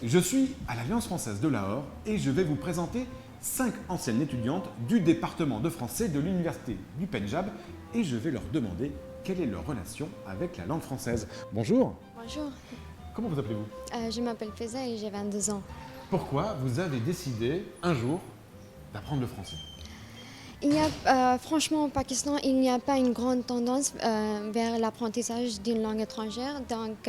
Je suis à l'Alliance française de Lahore et je vais vous présenter 5 anciennes étudiantes du département de français de l'université du Pendjab et je vais leur demander quelle est leur relation avec la langue française. Bonjour, Bonjour, comment vous appelez-vous? je m'appelle Faiza et j'ai 22 ans. Pourquoi vous avez décidé un jour d'apprendre le français? Franchement, au Pakistan, il n'y a pas une grande tendance vers l'apprentissage d'une langue étrangère. Donc,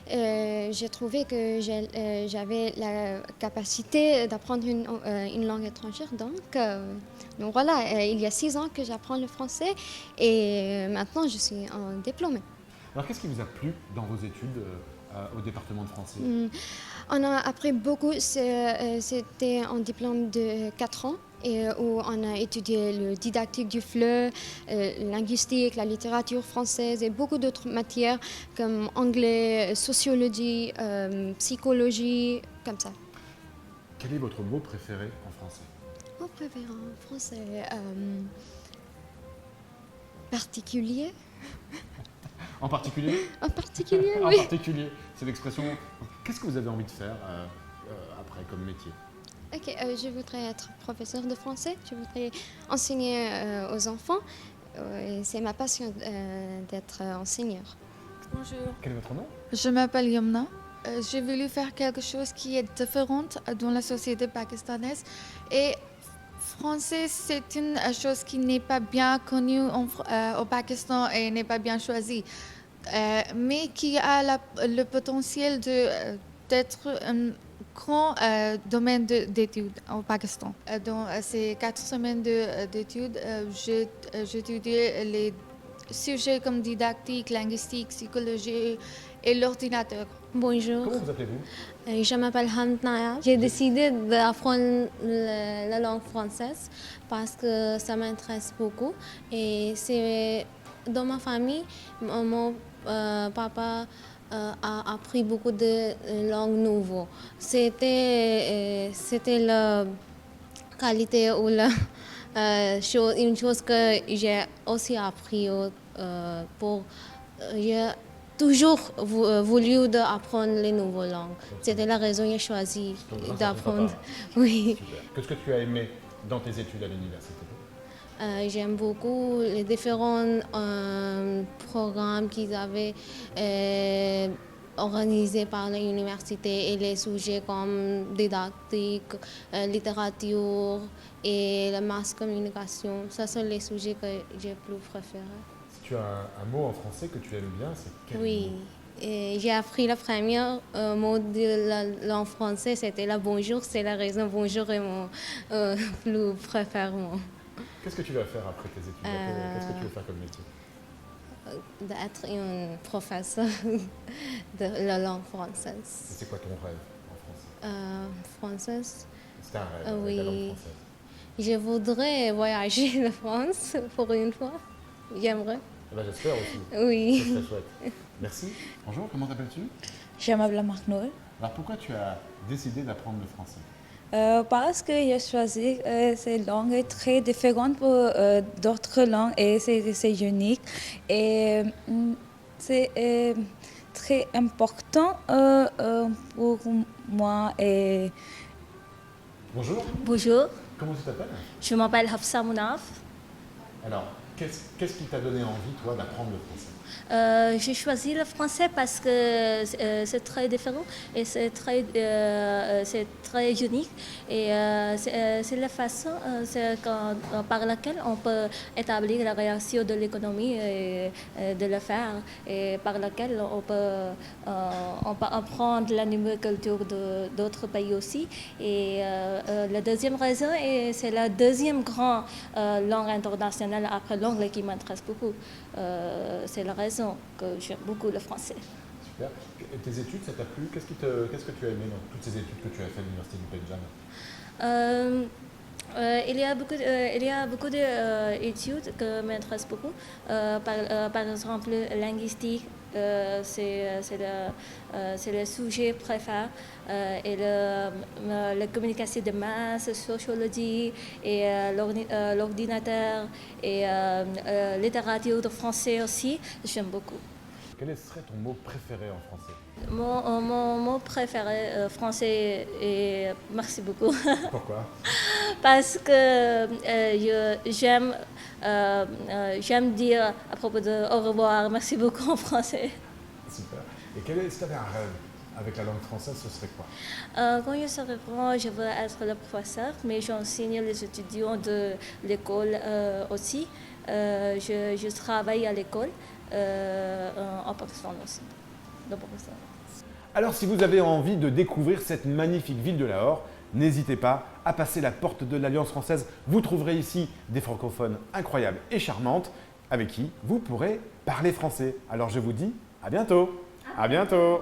j'ai trouvé que j'avais la capacité d'apprendre une langue étrangère. Donc voilà, il y a 6 ans que j'apprends le français et maintenant je suis en diplômée. Alors qu'est-ce qui vous a plu dans vos études au département de français? On a appris beaucoup, c'était un diplôme de 4 ans et où on a étudié le didactique du FLE, linguistique, la littérature française et beaucoup d'autres matières comme anglais, sociologie, psychologie, comme ça. Quel est votre mot préféré en français? Mon préféré en français, particulier. En particulier? En particulier, En oui. particulier, c'est l'expression. Qu'est-ce que vous avez envie de faire après comme métier? Ok, je voudrais être professeur de français, je voudrais enseigner aux enfants. C'est ma passion d'être enseigneur. Bonjour, Quel est votre nom? je m'appelle Yamna. J'ai voulu faire quelque chose qui est différent dans la société pakistanaise. Et français, c'est une chose qui n'est pas bien connue au Pakistan et n'est pas bien choisie, mais qui a le potentiel d'être un grand domaine d'études au Pakistan. Dans ces 4 semaines d'études, j'ai étudié les sujets comme didactique, linguistique, psychologie et l'ordinateur. Bonjour, Comment vous appelez-vous? je m'appelle Hamd Naya. J'ai décidé d'apprendre la langue française parce que ça m'intéresse beaucoup. Et c'est dans ma famille, mon papa a appris beaucoup de langues nouvelles. C'était la qualité ou une chose que j'ai aussi appris pour. J'ai toujours voulu d'apprendre les nouvelles langues. C'était la raison que j'ai choisi Donc, grâce à ton d'apprendre. papa. Oui. Super. Qu'est-ce que tu as aimé dans tes études à l'université? J'aime beaucoup les différents programmes qu'ils avaient organisés par l'université et les sujets comme didactique, littérature et la mass communication. Ce sont les sujets que j'ai plus préférés. Si tu as un mot en français que tu aimes bien, c'est quel Oui. mot? Et j'ai appris le premier mot de la langue française, c'était le bonjour. C'est la raison bonjour est mon plus préféré mot. Qu'est-ce que tu vas faire après tes études? Qu'est-ce que tu veux faire comme métier? D'être une professeure de la langue française. C'est quoi ton rêve en français? Française, C'est un rêve avec la langue oui. française. Je voudrais voyager en France pour une fois. J'aimerais. Eh ben, j'espère aussi. Oui. C'est très chouette. Merci. Bonjour, comment t'appelles-tu? Je m'appelle Marnoul. Alors pourquoi tu as décidé d'apprendre le français? Parce que j'ai choisi cette langue très différente pour d'autres langues et c'est unique. Et c'est très important pour moi. Et Bonjour, Bonjour, comment tu t'appelles? je m'appelle Hafsa Mounaf. Alors, qu'est-ce qui t'a donné envie, toi, d'apprendre le français? J'ai choisi le français parce que c'est très différent et c'est très unique. Et c'est la façon par laquelle on peut établir la réaction de l'économie et de le faire. Et par laquelle on peut apprendre la nouvelle culture d'autres pays aussi. Et la deuxième raison, c'est la deuxième grande langue internationale après l'anglais qui m'intéresse beaucoup. C'est la raison que j'aime beaucoup le français. Super. Et tes études, ça t'a plu? Qu'est-ce que tu as aimé dans toutes ces études que tu as fait à l'université du Pendjab? Il y a beaucoup d'études qui m'intéressent beaucoup. Par exemple, linguistique, c'est le sujet préféré. Et la communication de masse, sociologie, et l'ordinateur, et littérature de français aussi, j'aime beaucoup. Quel serait ton mot préféré en français? Mon mot préféré français est merci beaucoup. Pourquoi? Parce que j'aime dire à propos de au revoir, merci beaucoup en français. Super. Et si tu avais un rêve avec la langue française, ce serait quoi? Quand je serai grand, je veux être le professeur, mais j'enseigne les étudiants de l'école aussi. Je travaille à l'école en Pakistan aussi. Dans Pakistan. Alors si vous avez envie de découvrir cette magnifique ville de Lahore, n'hésitez pas à passer la porte de l'Alliance française. Vous trouverez ici des francophones incroyables et charmantes avec qui vous pourrez parler français. Alors je vous dis à bientôt. À bientôt.